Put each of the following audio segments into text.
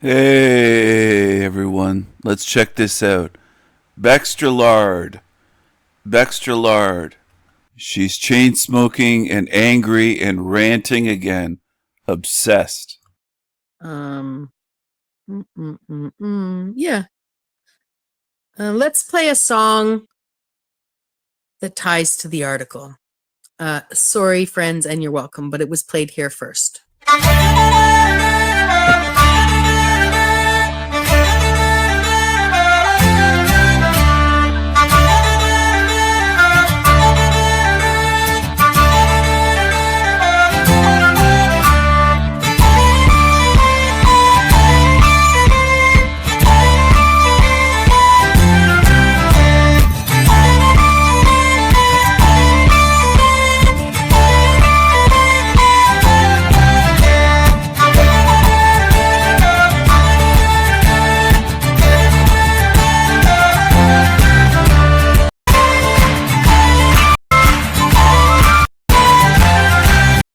Hey everyone, let's check this out. BeXX Lard. BeXX Lard. She's chain smoking and angry and ranting again. Obsessed. Um, yeah. Let's play a song that ties to the article. Sorry, friends, and you're welcome, but it was played here first.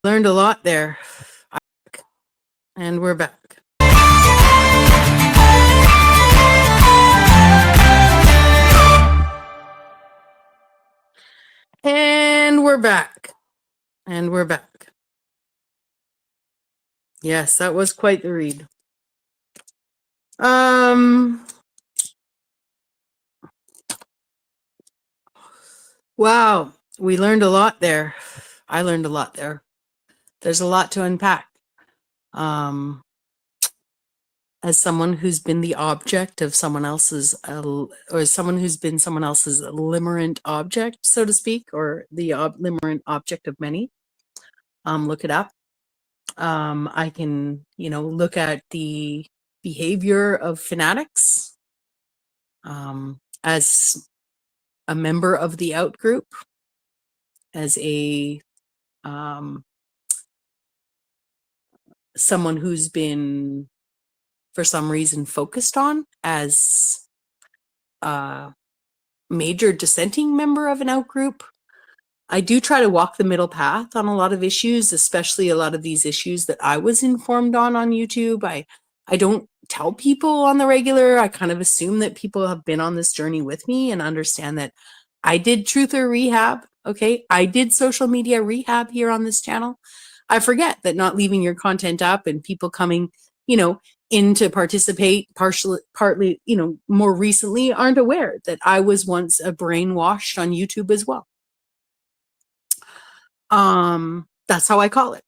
Learned a lot there. And we're back. And we're back. And we're back. Yes, that was quite the read. Wow, we learned a lot there. I learned a lot there. There's a lot to unpack. As someone who's been the object of someone else's, or someone who's been someone else's limerent object, so to speak, or the limerent object of many, look it up. I can, look at the behavior of fanatics as a member of the out group, as a someone who's been, for some reason, focused on as a major dissenting member of an out group. I do try to walk the middle path on a lot of issues, especially a lot of these issues that I was informed on YouTube. I don't tell people on the regular. I kind of assume that people have been on this journey with me and understand that I did truther rehab. Okay. I did social media rehab here on this channel. I forget that not leaving your content up and people coming, in to participate partly, more recently aren't aware that I was once a brainwashed on YouTube as well. That's how I call it,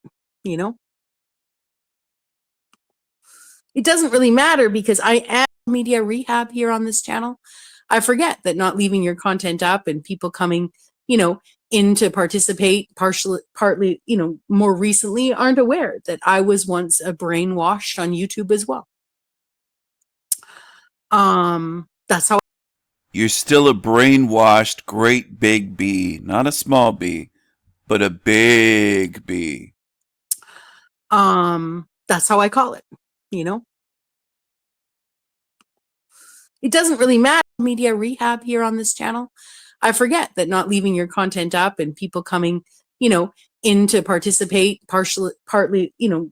It doesn't really matter because I am media rehab here on this channel. I forget that not leaving your content up and people coming, in to participate partly, more recently aren't aware that I was once a brainwashed on YouTube as well. That's how. You're still a brainwashed great big bee. Not a small bee, but a big bee. That's how I call it, It doesn't really matter media rehab here on this channel. I forget that not leaving your content up and people coming, in to participate partly,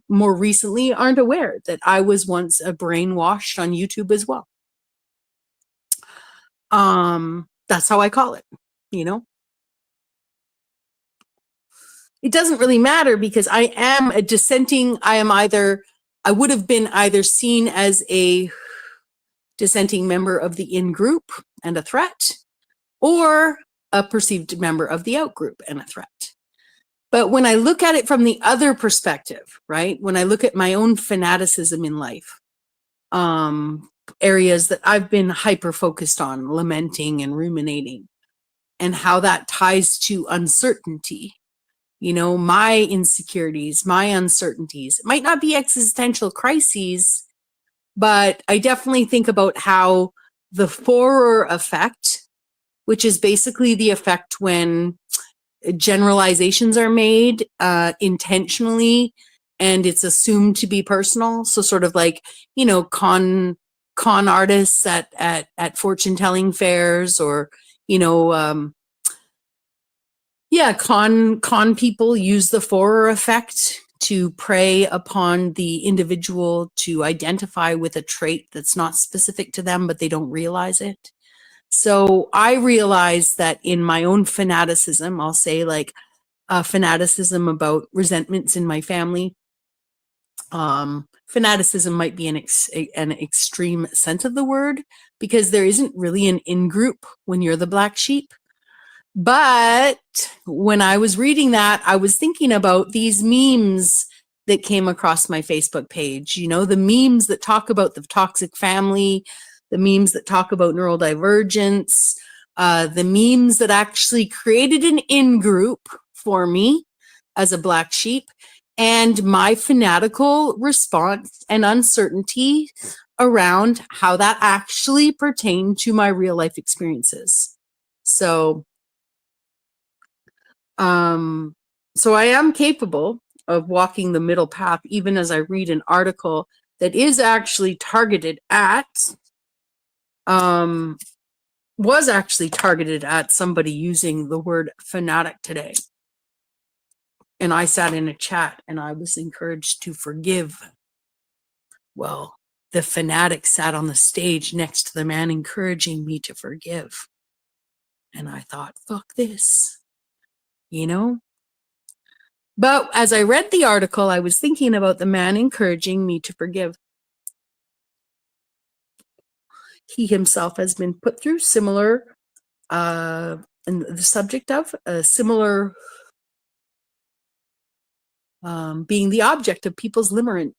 more recently aren't aware that I was once a brainwashed on YouTube as well. That's how I call it, It doesn't really matter because I am a dissenting, I would have been either seen as a dissenting member of the in-group and a threat, or a perceived member of the out-group and a threat. But when I look at it from the other perspective, right, when I look at my own fanaticism in life, areas that I've been hyper-focused on, lamenting and ruminating, and how that ties to uncertainty, my insecurities, my uncertainties. It might not be existential crises, but I definitely think about how the Forer effect, which is basically the effect when generalizations are made intentionally and it's assumed to be personal. So sort of like, con artists at fortune telling fairs, or, con people use the Forer effect to prey upon the individual to identify with a trait that's not specific to them, but they don't realize it. So I realized that in my own fanaticism, I'll say like fanaticism about resentments in my family. Fanaticism might be an extreme sense of the word, because there isn't really an in-group when you're the black sheep. But when I was reading that, I was thinking about these memes that came across my Facebook page. You know, the memes that talk about the toxic family, the memes that talk about neurodivergence, the memes that actually created an in-group for me as a black sheep, and my fanatical response and uncertainty around how that actually pertained to my real life experiences. So I am capable of walking the middle path, even as I read an article that is actually targeted at, was actually targeted at somebody using the word fanatic today. And I sat in a chat and I was encouraged to forgive. Well, the fanatic sat on the stage next to the man encouraging me to forgive. And I thought, fuck this, you know? But as I read the article, I was thinking about the man encouraging me to forgive. He himself has been put through similar, and the subject of a similar, being the object of people's limerent.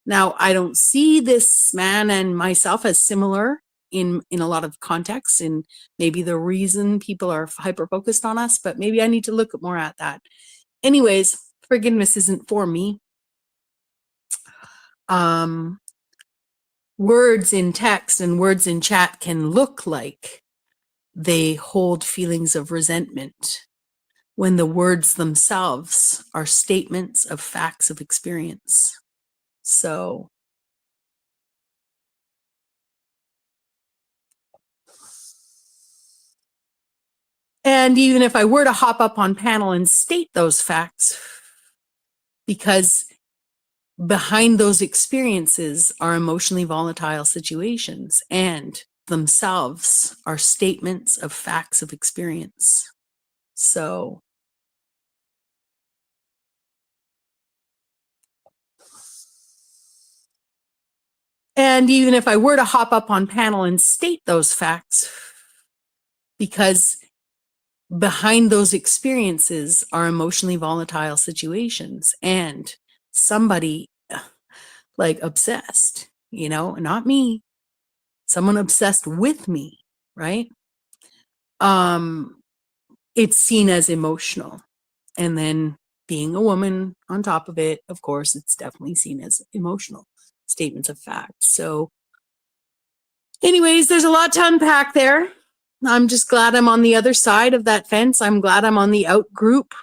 Now, I don't see this man and myself as similar in a lot of contexts, and maybe the reason people are hyper focused on us, but maybe I need to look more at that. Anyways, forgiveness isn't for me. Words in text and words in chat can look like they hold feelings of resentment when the words themselves are statements of facts of experience. So, and even if I were to hop up on panel and state those facts, because behind those experiences are emotionally volatile situations and themselves are statements of facts of experience. So, and even if I were to hop up on panel and state those facts, because behind those experiences are emotionally volatile situations and somebody like obsessed, you know, not me, someone obsessed with me, right? It's seen as emotional. And then being a woman on top of it, of course, it's definitely seen as emotional statements of fact. So anyways, there's a lot to unpack there. I'm just glad I'm on the other side of that fence. I'm glad I'm on the out group.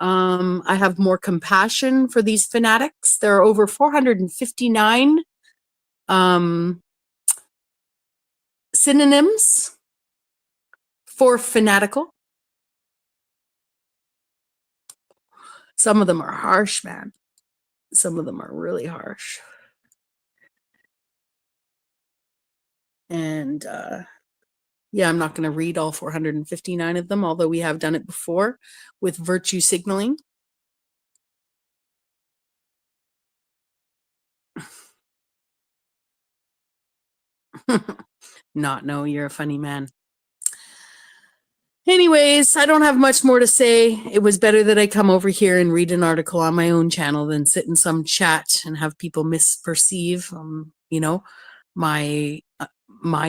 I have more compassion for these fanatics. There are over 459 synonyms for fanatical. Some of them are harsh, man. Some of them are really harsh. And yeah, I'm not going to read all 459 of them, although we have done it before with virtue signaling. Not know you're a funny man. Anyways, I don't have much more to say. It was better that I come over here and read an article on my own channel than sit in some chat and have people misperceive, you know, my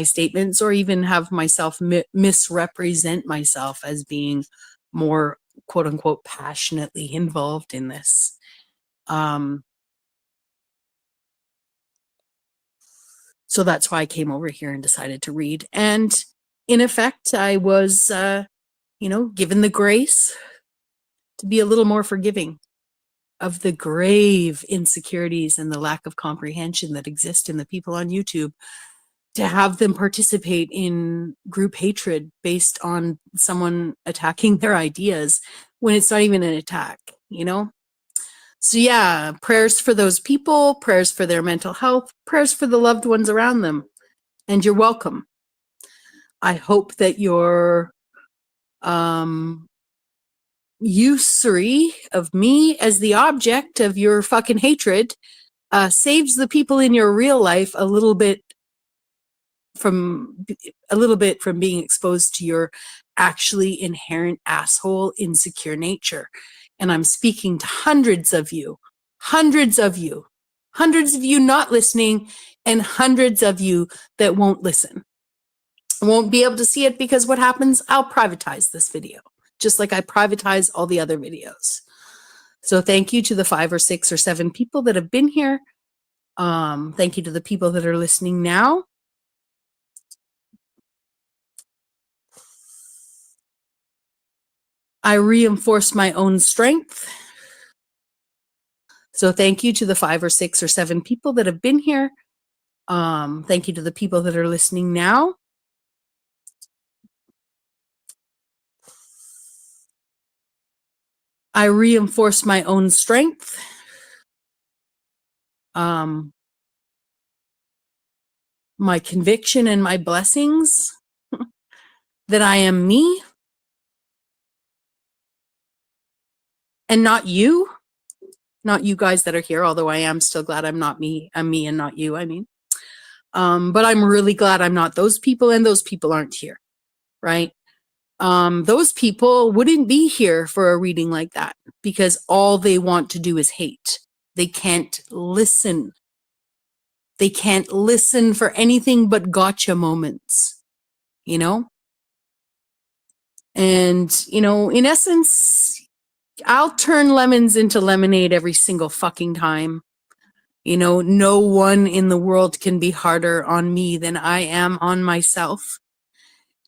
statements, or even have myself misrepresent myself as being more quote unquote passionately involved in this. So that's why I came over here and decided to read. And in effect, I was, given the grace to be a little more forgiving of the grave insecurities and the lack of comprehension that exist in the people on YouTube, to have them participate in group hatred based on someone attacking their ideas when it's not even an attack, you know? So yeah, prayers for those people, prayers for their mental health, prayers for the loved ones around them. And you're welcome. I hope that your usury of me as the object of your fucking hatred saves the people in your real life a little bit from being exposed to your actually inherent asshole insecure nature. And I'm speaking to hundreds of you not listening, and hundreds of you that won't listen, won't be able to see it, because what happens, I'll privatize this video just like I privatize all the other videos. So thank you to the 5 or 6 or 7 people that have been here. Thank you to the people that are listening now. I reinforce my own strength. So thank you to the 5 or 6 or 7 people that have been here. Thank you to the people that are listening now. I reinforce my own strength. My conviction and my blessings that I am me and not you guys that are here, although I am still glad I'm not me. I'm me and not you, I mean. But I'm really glad I'm not those people, and those people aren't here, right? Those people wouldn't be here for a reading like that, because all they want to do is hate. They can't listen. They can't listen for anything but gotcha moments, you know? And, you know, in essence, I'll turn lemons into lemonade every single fucking time. You know, no one in the world can be harder on me than I am on myself.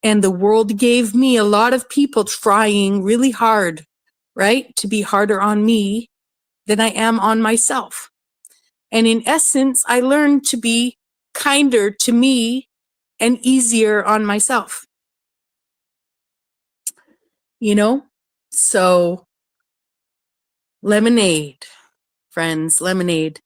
And the world gave me a lot of people trying really hard, right, to be harder on me than I am on myself. And in essence, I learned to be kinder to me and easier on myself. You know? So, lemonade, friends, lemonade.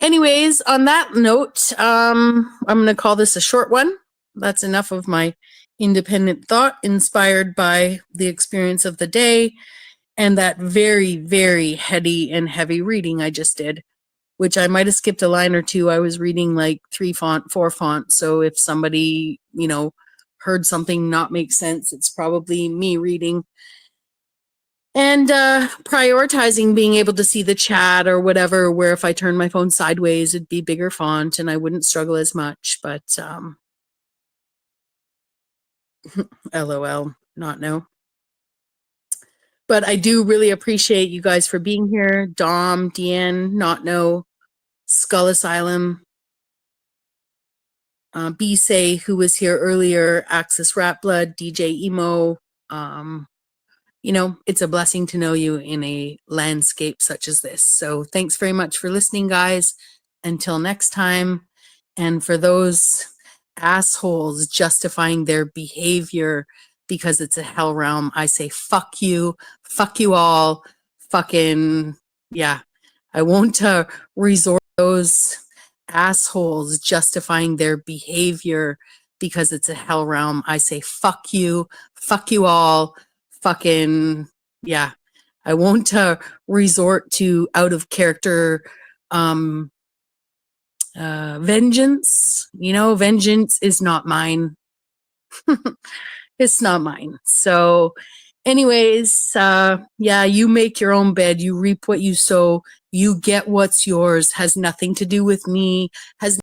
Anyways, on that note, I'm going to call this a short one. That's enough of my independent thought inspired by the experience of the day and that very, very heady and heavy reading I just did, which I might have skipped a line or two. I was reading like 4 fonts. So if somebody, you know, heard something not make sense, it's probably me reading. And prioritizing being able to see the chat or whatever, where if I turn my phone sideways, it'd be bigger font and I wouldn't struggle as much. But LOL, not no. But I do really appreciate you guys for being here. Dom, Deanne, not no, Skull Asylum, B-Say, who was here earlier, Axis Rat Blood, DJ Emo. You know, it's a blessing to know you in a landscape such as this. So thanks very much for listening, guys. Until next time. And for those assholes justifying their behavior because it's a hell realm, I say fuck you all, fucking, yeah. I won't resort to those assholes justifying their behavior because it's a hell realm. I say fuck you all, fucking, yeah. I won't resort to out of character vengeance. You know, vengeance is not mine. It's not mine. So anyways, yeah, you make your own bed, you reap what you sow, you get what's yours, has nothing to do with me, has,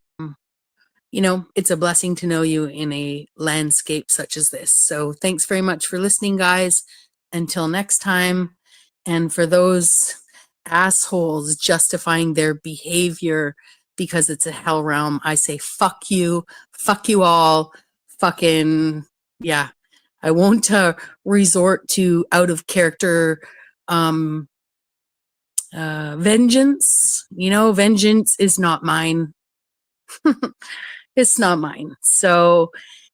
you know, it's a blessing to know you in a landscape such as this. So thanks very much for listening, guys. Until next time. And for those assholes justifying their behavior because it's a hell realm, I say fuck you all, fucking, yeah. I won't resort to out of character vengeance. You know, vengeance is not mine. It's not mine. So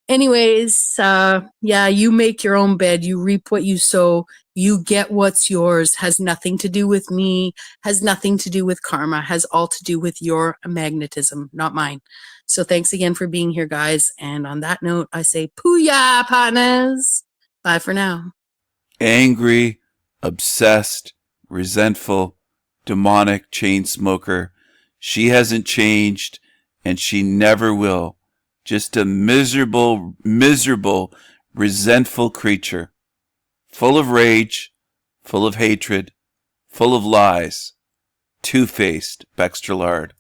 anyways, yeah, you make your own bed, you reap what you sow, You get what's yours, has nothing to do with me, has nothing to do with karma, has all to do with your magnetism, not mine. So thanks again for being here, guys. And on that note, I say, Pooyah, partners. Bye for now. Angry, obsessed, resentful, demonic chain smoker. She hasn't changed, and she never will. Just a miserable, resentful creature. Full of rage, full of hatred, full of lies. Two-faced BeXX Factor.